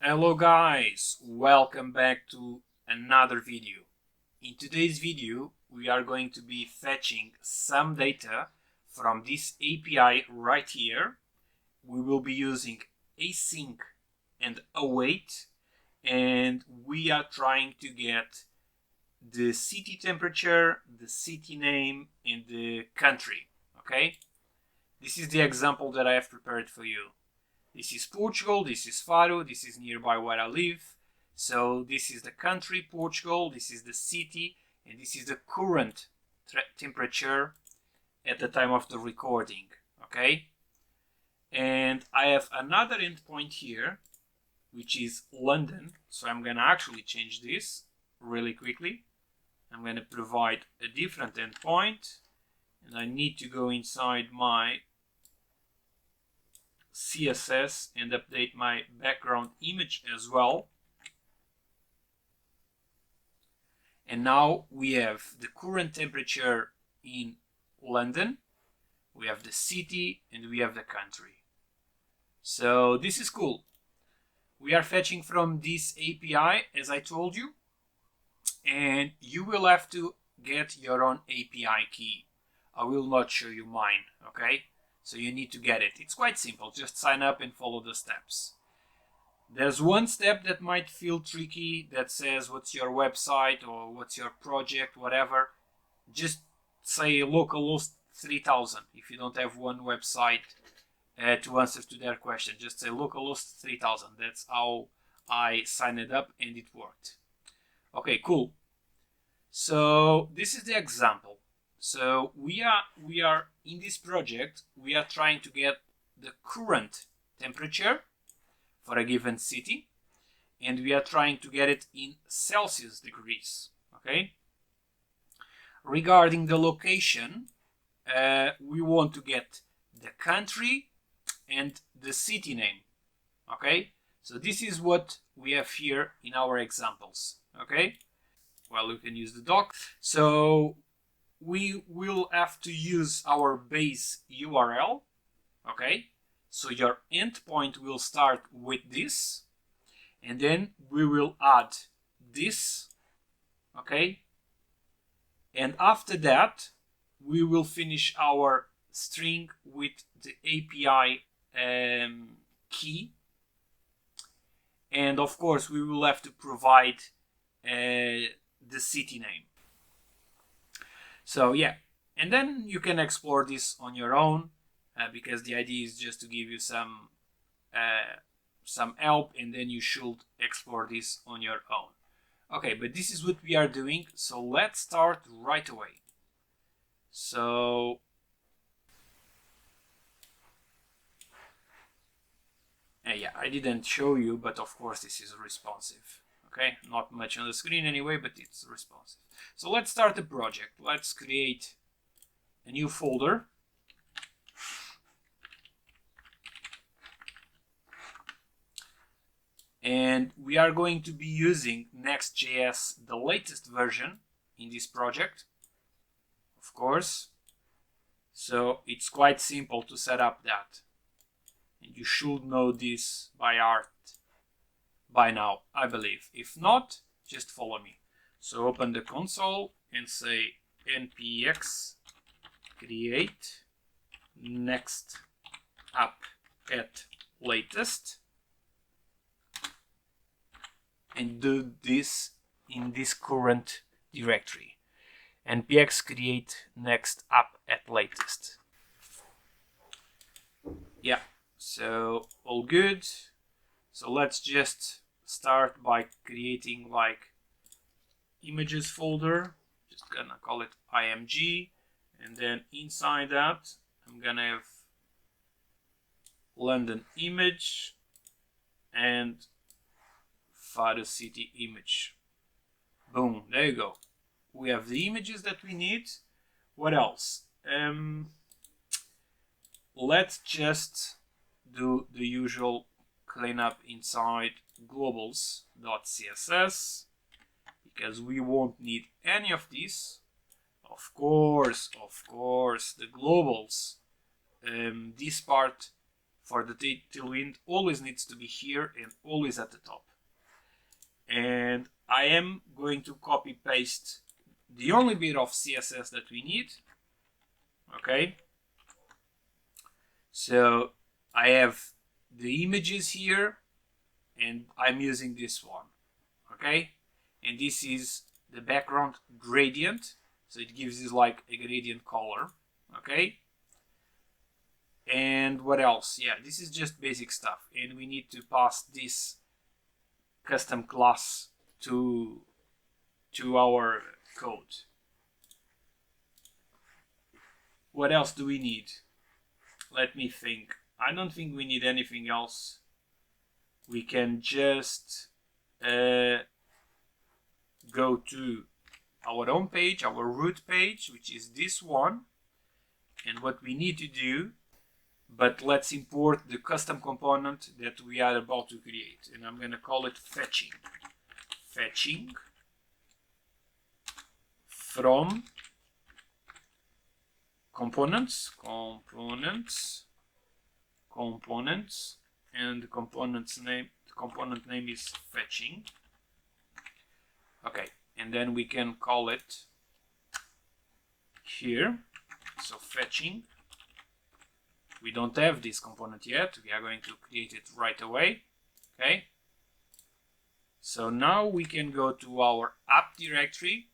Hello guys, welcome back to another video. In today's video we are going to be fetching some data from this API right here. We will be using async and await, and we are trying to get the city temperature, the city name, and the country. Okay, this is the example that I have prepared for you. This is Portugal, this is Faro, this is nearby where I live. So this is the country, Portugal, this is the city, and this is the current temperature at the time of the recording, okay? And I have another endpoint here, which is London. So I'm gonna actually change this really quickly. I'm gonna provide a different endpoint, and I need to go inside my CSS and update my background image as well. And now we have the current temperature in London, we have the city, and we have the country. So this is cool. We are fetching from this API, as I told you, and you will have to get your own API key. I will not show you mine, okay? So you need to get it. It's quite simple. Just sign up and follow the steps. There's one step that might feel tricky that says what's your website or what's your project, whatever. Just say localhost 3000 if you don't have one website to answer to their question. Just say localhost 3000. That's how I signed it up and it worked. Okay, cool. So this is the example. So we are in this project, we are trying to get the current temperature for a given city, and we are trying to get it in Celsius degrees, okay? Regarding the location, we want to get the country and the city name, okay? So this is what we have here in our examples, okay? Well, we can use the doc. So we will have to use our base URL, okay? So your endpoint will start with this, and then we will add this, okay? And after that, we will finish our string with the API key. And of course, we will have to provide the city name. So yeah, and then you can explore this on your own because the idea is just to give you some help, and then you should explore this on your own. Okay, but this is what we are doing, so let's start right away. So yeah, I didn't show you, but of course this is responsive. Okay, not much on the screen anyway, but it's responsive. So let's start the project. Let's create a new folder. And we are going to be using NextJS, the latest version in this project, of course. So it's quite simple to set up that. And you should know this by heart by now, I believe. If not, just follow me. So open the console and say npx create next app at latest, and do this in this current directory. npx create next app at latest. Yeah, so all good. So let's just start by creating like images folder. Just gonna call it img, and then inside that I'm gonna have London image and Faro city image. Boom, there you go. We have the images that we need. What else? Let's just do the usual cleanup inside globals.css, because we won't need any of this. Of course, the globals, this part for the tailwind always needs to be here and always at the top. And I am going to copy paste the only bit of CSS that we need. Okay, so I have the images here and I'm using this one. Okay, and this is the background gradient, so it gives you like a gradient color. Okay, and what else? Yeah, this is just basic stuff, and we need to pass this custom class to our code. What else do we need? Let me think. I don't think we need anything else. We can just go to our home page, our root page, which is this one. And what we need to do, but let's import the custom component that we are about to create. And I'm going to call it fetching. Fetching from components, and the component name is fetching. Okay, and then we can call it here. So fetching. We don't have this component yet. We are going to create it right away. Okay. So now we can go to our app directory,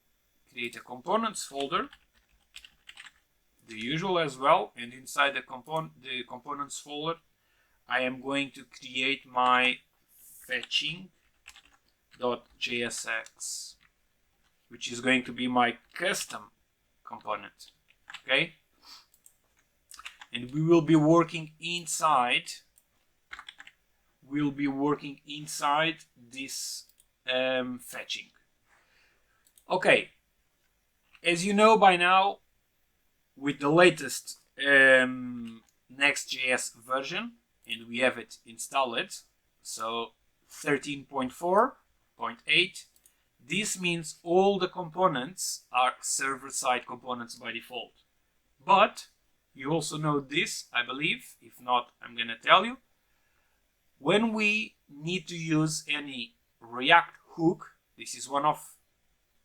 create a components folder, the usual as well, and inside the components folder, I am going to create my fetching.jsx, which is going to be my custom component. Okay, and we will be working inside. This fetching. Okay, as you know by now, with the latest NextJS version, and we have it installed, so 13.4.8, this means all the components are server-side components by default. But you also know this, I believe. If not, I'm going to tell you. When we need to use any React hook, this is one of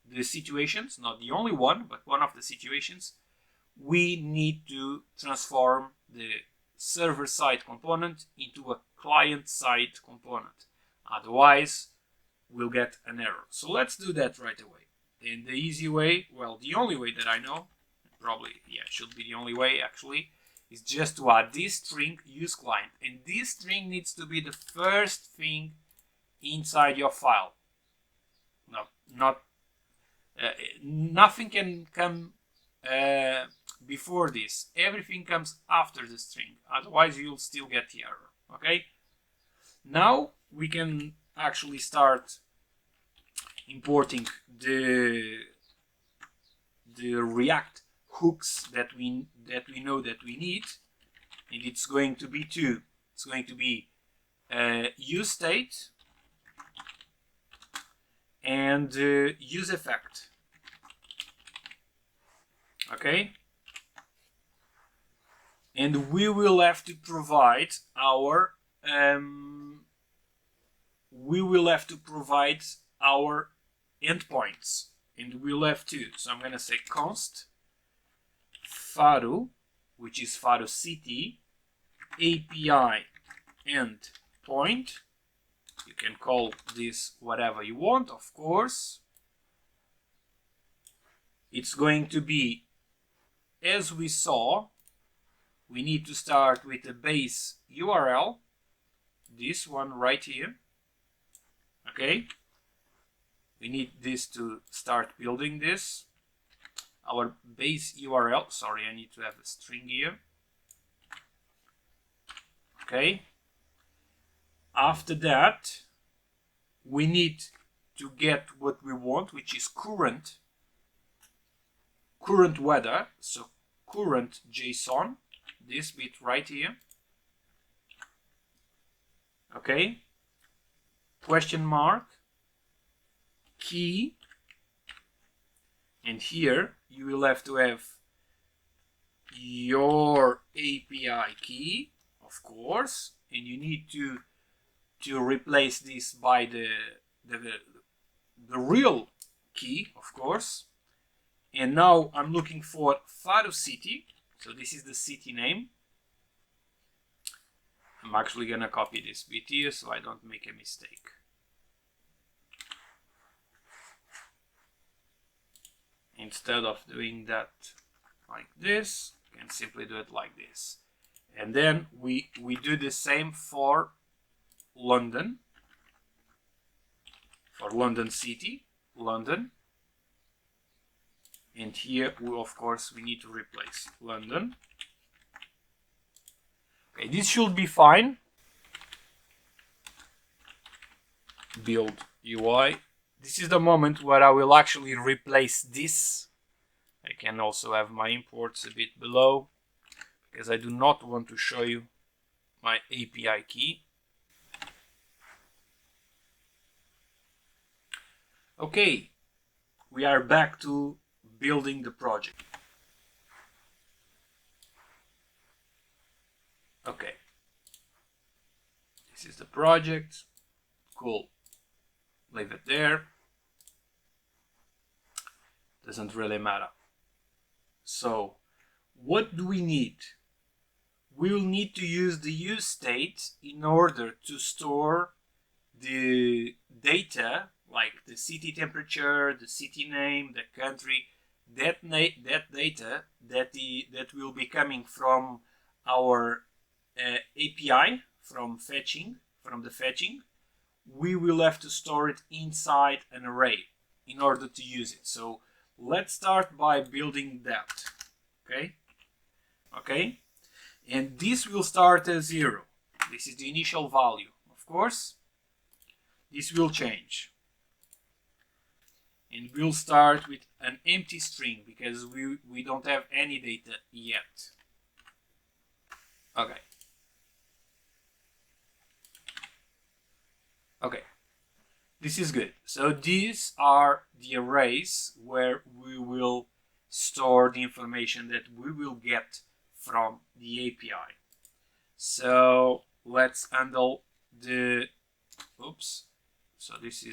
the situations, not the only one, but one of the situations, we need to transform the server-side component into a client-side component. Otherwise, we'll get an error. So let's do that right away. And the easy way, well, the only way that I know, probably, yeah, it should be the only way actually, is just to add this string use client. And this string needs to be the first thing inside your file. Nothing can come before this. Everything comes after the string. Otherwise, you'll still get the error. Okay. Now we can actually start importing the React hooks that we know that we need, and it's going to be two. It's going to be use state and use effect. Okay, and we will have to provide our endpoints, and we'll have two. So I'm going to say const Faro, which is Faro City API endpoint. You can call this whatever you want, of course. It's going to be, as we saw, we need to start with the base URL, this one right here. Okay, we need this to start building this. Our base URL, sorry, I need to have a string here. Okay, after that, we need to get what we want, which is current weather, so current JSON, this bit right here. Okay, question mark, key, and here you will have to have your API key, of of course, and you need to replace this by the real key, of course. And now I'm looking for Faro city, so this is the city name. I'm actually gonna copy this bit here so I don't make a mistake. Instead of doing that like this, you can simply do it like this. And then we do the same for London, for London city, London. And here, of course, we need to replace London. Okay, this should be fine. Build UI. This is the moment where I will actually replace this. I can also have my imports a bit below, because I do not want to show you my API key. Okay, we are back to building the project. Okay, this is the project. Cool, leave it there. Doesn't really matter. So what do we need? We will need to use the use state in order to store the data, like the city temperature, the city name, the country, that data that will be coming from our API, from the fetching. We will have to store it inside an array in order to use it. So let's start by building that. Okay, and this will start as 0. This is the initial value. Of course, this will change, and we'll start with an empty string because we don't have any data yet. Okay, this is good. So these are the arrays where we will store the information that we will get from the API. So let's handle the, oops, so this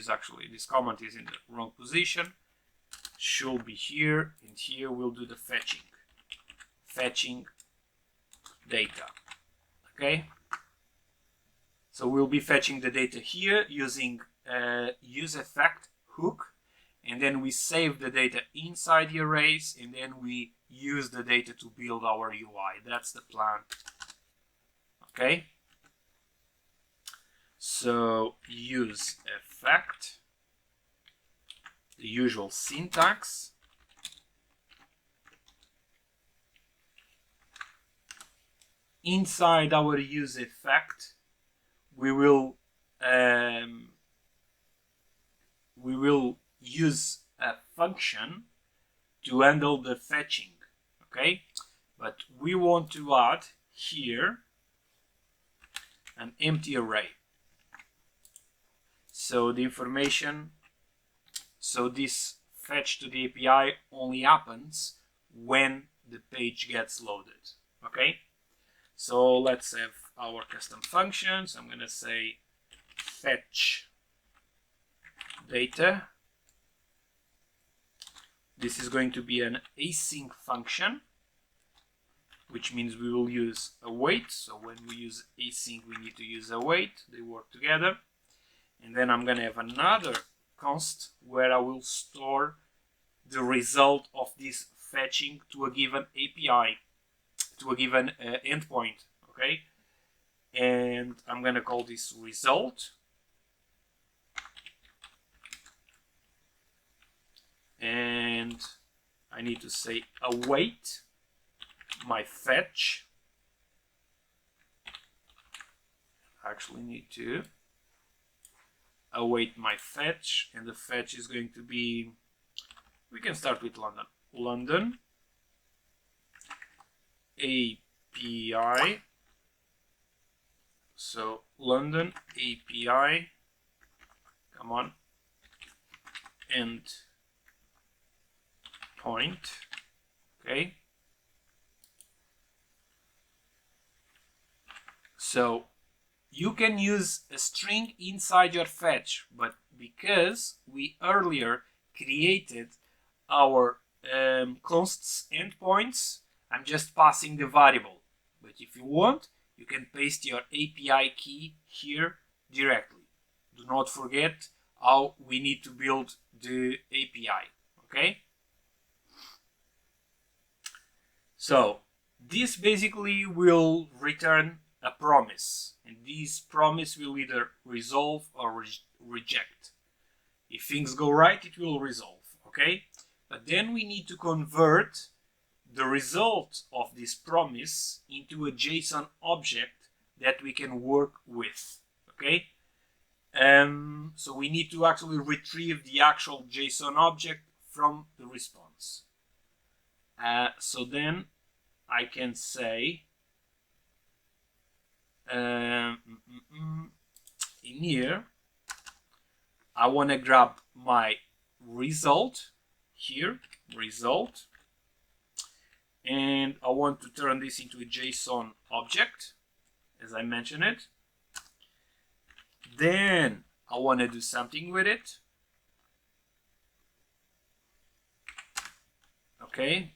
comment is in the wrong position, should be here, and here we'll do the fetching data. Okay, so we'll be fetching the data here using use effect hook, and then we save the data inside the arrays, and then we use the data to build our UI. That's the plan. Okay, so use effect, the usual syntax. Inside our use effect, we will use a function to handle the fetching. Okay, but we want to add here an empty array. So the information, so this fetch to the API only happens when the page gets loaded. Okay, so let's have our custom functions. I'm going to say fetch data. This is going to be an async function, which means we will use await. So when we use async, we need to use await. They work together. And then I'm going to have another const where I will store the result of this fetching to a given API, to a given endpoint. Okay, and I'm going to call this result. And I need to say await my fetch. I actually need to await my fetch, and the fetch is going to be, we can start with London. London API. So London API, come on, and point. Okay, So you can use a string inside your fetch, but because we earlier created our consts endpoints, I'm just passing the variable. But if you want, you can paste your API key here directly. Do not forget how we need to build the API, okay? So this basically will return a promise, and this promise will either resolve or reject. If things go right, it will resolve, okay? But then we need to convert the result of this promise into a JSON object that we can work with, okay? So we need to actually retrieve the actual JSON object from the response. So then I can say in here I want to grab my result here, result, and I want to turn this into a JSON object as I mentioned it. Then I want to do something with it. Okay,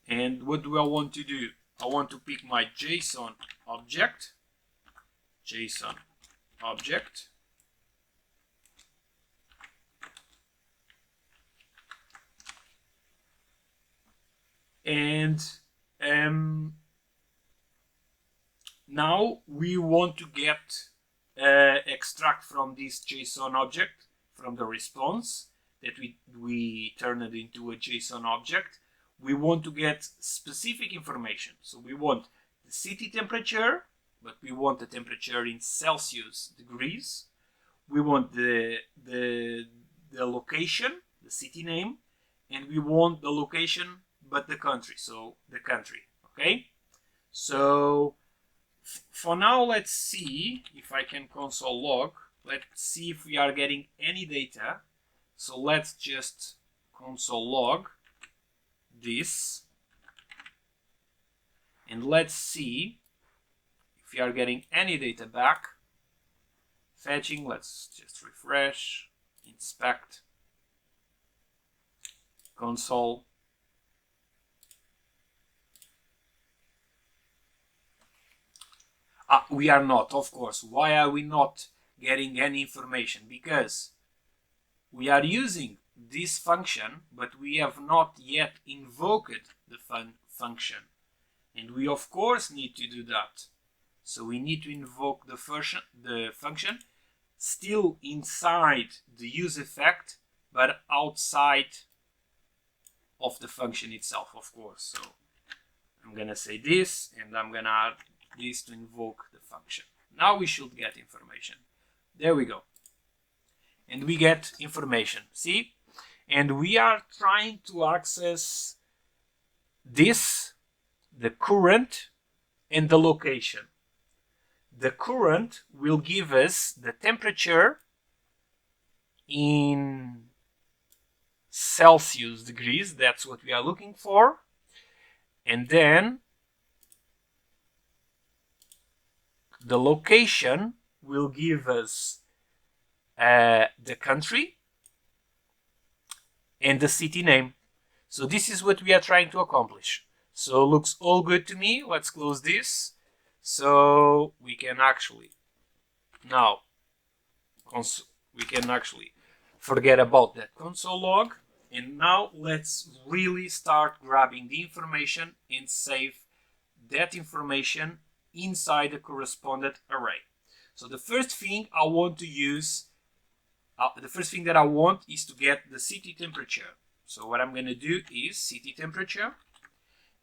and what do I want to do? I want to pick my JSON object, and now we want to get extract from this JSON object, from the response that we turn it into a JSON object. We want to get specific information. So we want the city temperature, but we want the temperature in Celsius degrees. We want the location, the city name, and we want the location but the country, so the country, okay? So for now, let's see if I can console log. Let's see if we are getting any data. So let's just console log this, and let's see if we are getting any data back. Fetching, let's just refresh, inspect, console. We are not, of course. Why are we not getting any information? Because we are using this function, but we have not yet invoked the function. And we, of course, need to do that. So we need to invoke the function still inside the use effect, but outside of the function itself, of course. So I'm going to say this, and I'm going to add this to invoke the function. Now we should get information. There we go. And we get information, see? And we are trying to access this, the current, and the location. The current will give us the temperature in Celsius degrees. That's what we are looking for. And then the location will give us the country and the city name. So this is what we are trying to accomplish. So looks all good to me. Let's close this. So we can actually now forget about that console log, and now let's really start grabbing the information and save that information inside the correspondent array. So the first thing I want to use, the first thing that I want is to get the city temperature. So what I'm going to do is city temperature.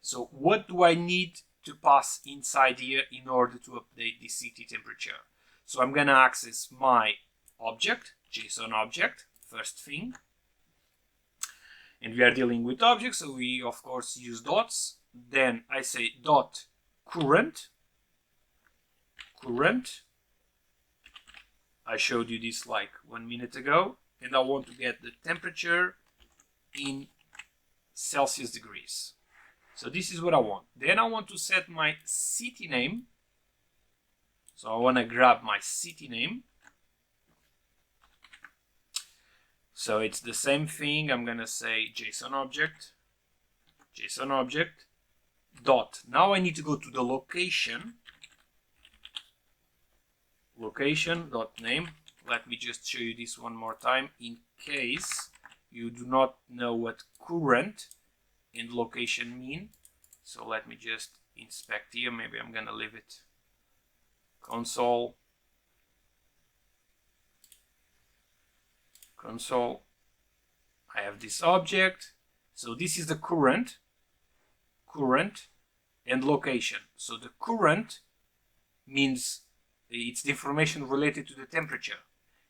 So what do I need to pass inside here in order to update the city temperature? So I'm going to access my object, JSON object, first thing. And we are dealing with objects, so we of course use dots. Then I say dot current. I showed you this like 1 minute ago, and I want to get the temperature in Celsius degrees. So this is what I want. Then I want to set my city name So I want to grab my city name. So it's the same thing. I'm going to say JSON object dot. Now I need to go to the location dot name. Let me just show you this one more time in case you do not know what current and location mean. So let me just inspect here. Maybe I'm gonna leave it console. I have this object. So this is the current and location. So the current means it's the information related to the temperature,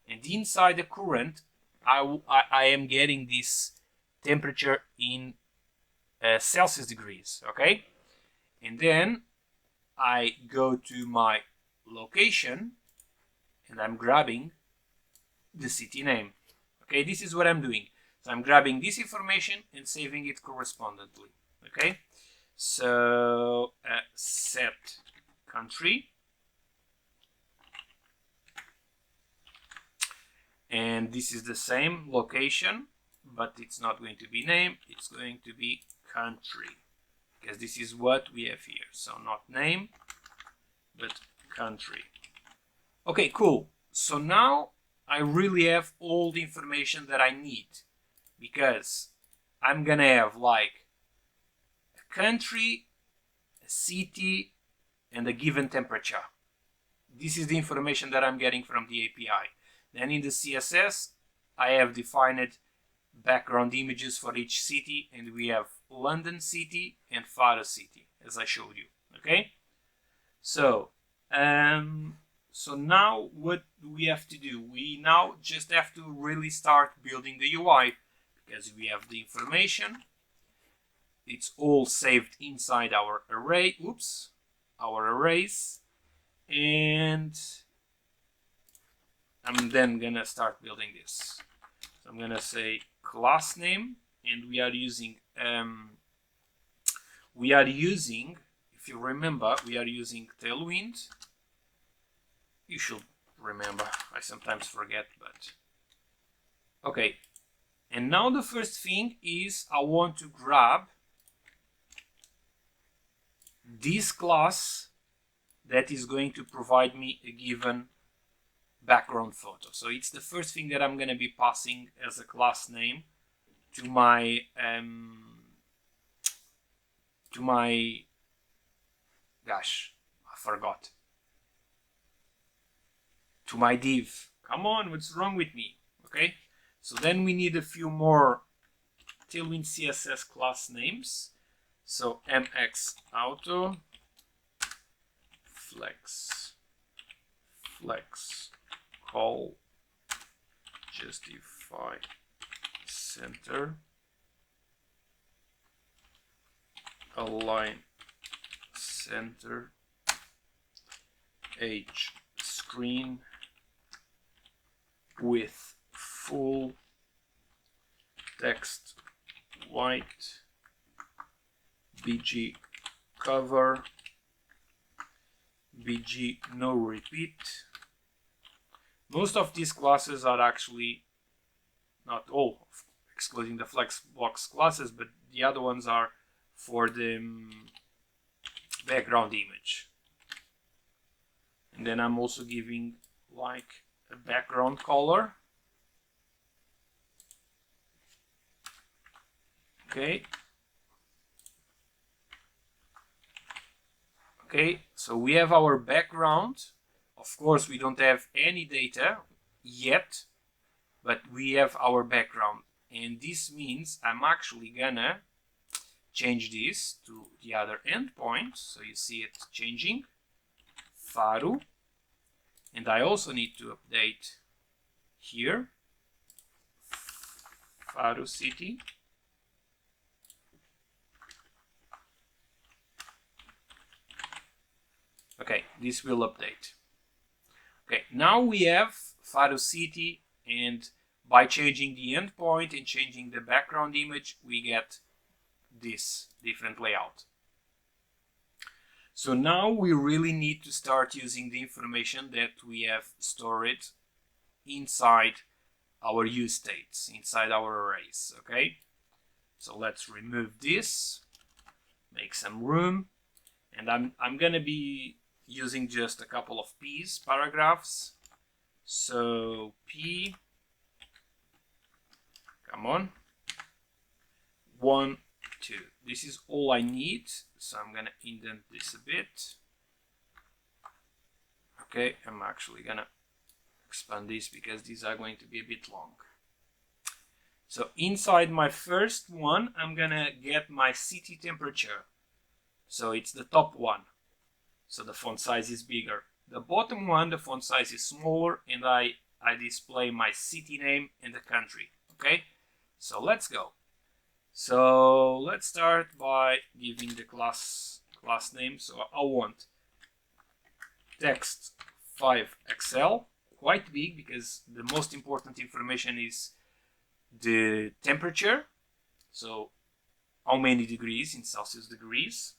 and inside the current I am getting this temperature in Celsius degrees. Okay, and then I go to my location and I'm grabbing the city name. Okay, this is what I'm doing. So I'm grabbing this information and saving it correspondingly. Okay, so set country, and this is the same location, but it's not going to be name, it's going to be country, because this is what we have here. So not name, but country. Okay, cool. So now I really have all the information that I need, because I'm gonna have like a country, a city, and a given temperature. This is the information that I'm getting from the API. Then in the CSS, I have defined background images for each city, and we have London City and Faro City, as I showed you. Okay, so so now what do we have to do? We now just have to really start building the UI, because we have the information. It's all saved inside our array. Oops, our arrays, and I'm then gonna start building this. So I'm gonna say class name, and we are using if you remember, we are using Tailwind. You should remember, I sometimes forget, but okay. And now the first thing is I want to grab this class that is going to provide me a given background photo. So it's the first thing that I'm going to be passing as a class name to my gosh, I forgot, to my div. Come on, what's wrong with me? Okay, so then we need a few more Tailwind CSS class names. So mx auto flex call justify center align center age screen with full text white BG cover BG no repeat. Most of these classes are actually, not all, excluding the Flexbox classes, but the other ones are for the background image. And then I'm also giving like a background color. Okay. Okay, so we have our background. Of course, we don't have any data yet, but we have our background. And this means I'm actually gonna change this to the other endpoint. So you see it changing, Faro. And I also need to update here, Faro City. Okay, this will update. Okay, now we have Faro City, and by changing the endpoint and changing the background image, we get this different layout. So now we really need to start using the information that we have stored inside our use states, inside our arrays, okay? So let's remove this, make some room, and I'm gonna be using just a couple of P's, paragraphs. So P, come on, 1, 2. This is all I need, so I'm gonna indent this a bit. Okay, I'm actually gonna expand this because these are going to be a bit long. So inside my first one, I'm gonna get my city temperature. So it's the top one. So the font size is bigger. The bottom one, the font size is smaller, and I display my city name and the country. Okay, so let's go. So let's start by giving the class name. So I want text 5 Excel, quite big because the most important information is the temperature. So how many degrees in Celsius degrees.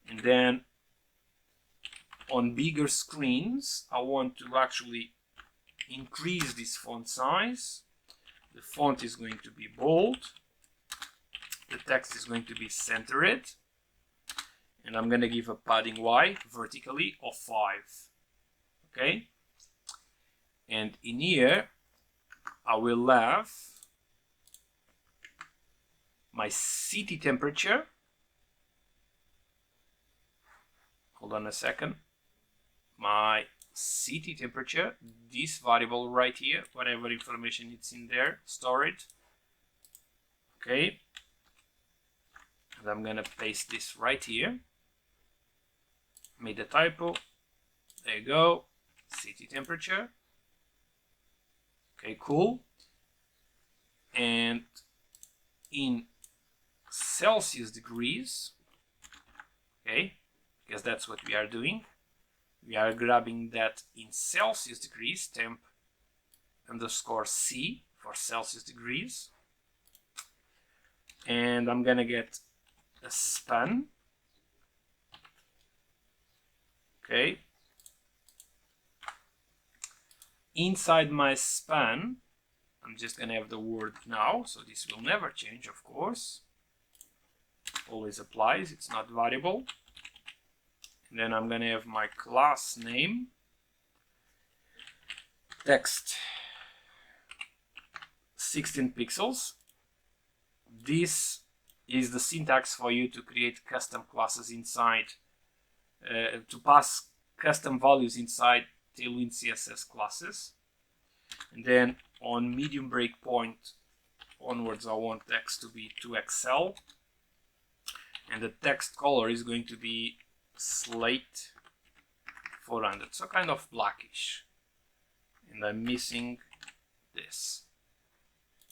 And then on bigger screens, I want to actually increase this font size. The font is going to be bold. The text is going to be centered. And I'm going to give a padding Y vertically of 5. Okay? And in here, I will have my city temperature. Hold on a second. My city temperature, this variable right here, whatever information it's in there, store it. Okay. And I'm gonna paste this right here. Made a typo. There you go. City temperature. Okay, cool. And in Celsius degrees, okay, because that's what we are doing. We are grabbing that in Celsius degrees, temp underscore C for Celsius degrees. And I'm gonna get a span. Okay. Inside my span, I'm just gonna have the word now, so this will never change, of course. Always applies, it's not variable. And then I'm gonna have my class name, text 16 pixels. This is the syntax for you to create custom classes inside, to pass custom values inside Tailwind CSS classes. And then on medium breakpoint onwards, I want text to be 2XL. And the text color is going to be slate 400, so kind of blackish. And I'm missing this.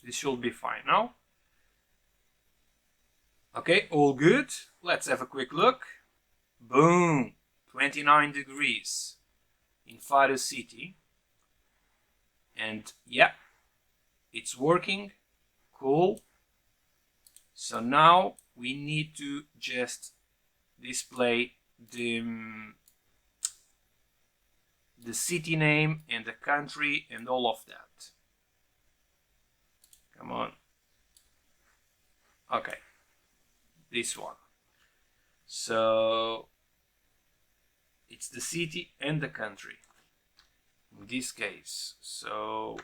This should be fine now. Okay, all good. Let's have a quick look. Boom, 29 degrees in Faro City. And yeah, it's working. Cool. So now we need to just display the city name and the country and all of that. Come on. Okay, this one. So it's the city and the country in this case. So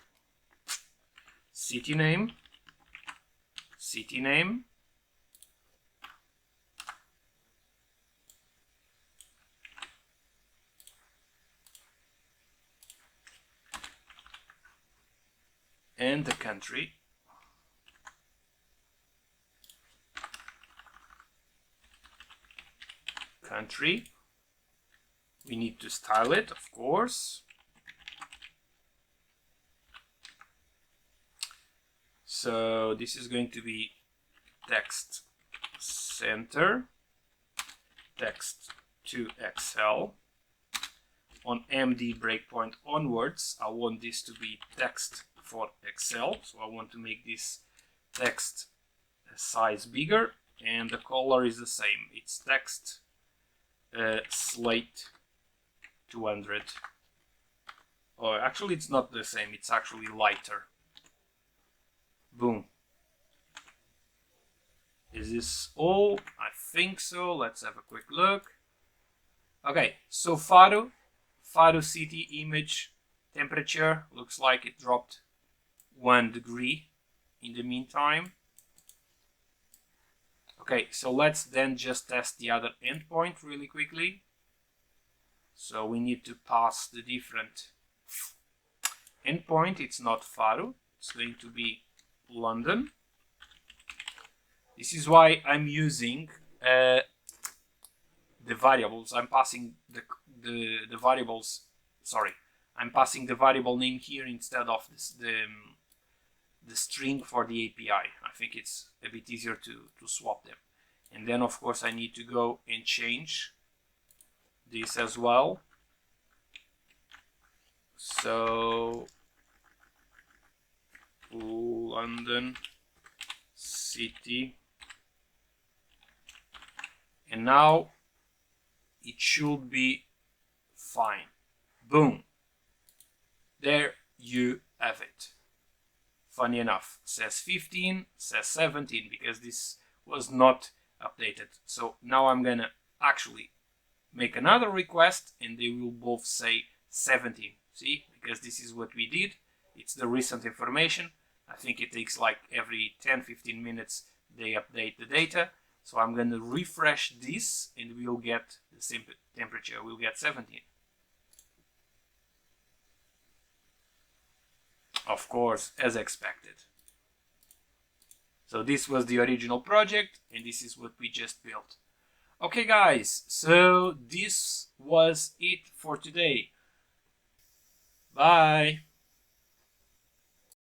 city name, and the country. We need to style it, of course. So this is going to be text center, text to XL. On MD breakpoint onwards, I want this to be text for Excel. So I want to make this text size bigger, and the color is the same. It's text slate 200. Or actually it's not the same, it's actually lighter. Boom. Is this all? I think so. Let's have a quick look. Okay, so Faro city image temperature looks like it dropped 1 degree in the meantime. Okay, so let's then just test the other endpoint really quickly. So we need to pass the different endpoint. It's not Faro, it's going to be London. This is why I'm using the variables. I'm passing the variables. Sorry, I'm passing the variable name here instead of the string for the API. I think it's a bit easier to swap them. And then of course I need to go and change this as well. So London city. And now it should be fine. Boom. There you have it. Funny enough, says 15, says 17, because this was not updated. So now I'm gonna actually make another request and they will both say 17. See, because this is what we did. It's the recent information. I think it takes like every 10-15 minutes they update the data. So I'm going to refresh this and we'll get the same temperature. We'll get 17. Of course, as expected. So this was the original project and this is what we just built. Okay guys, so this was it for today. Bye.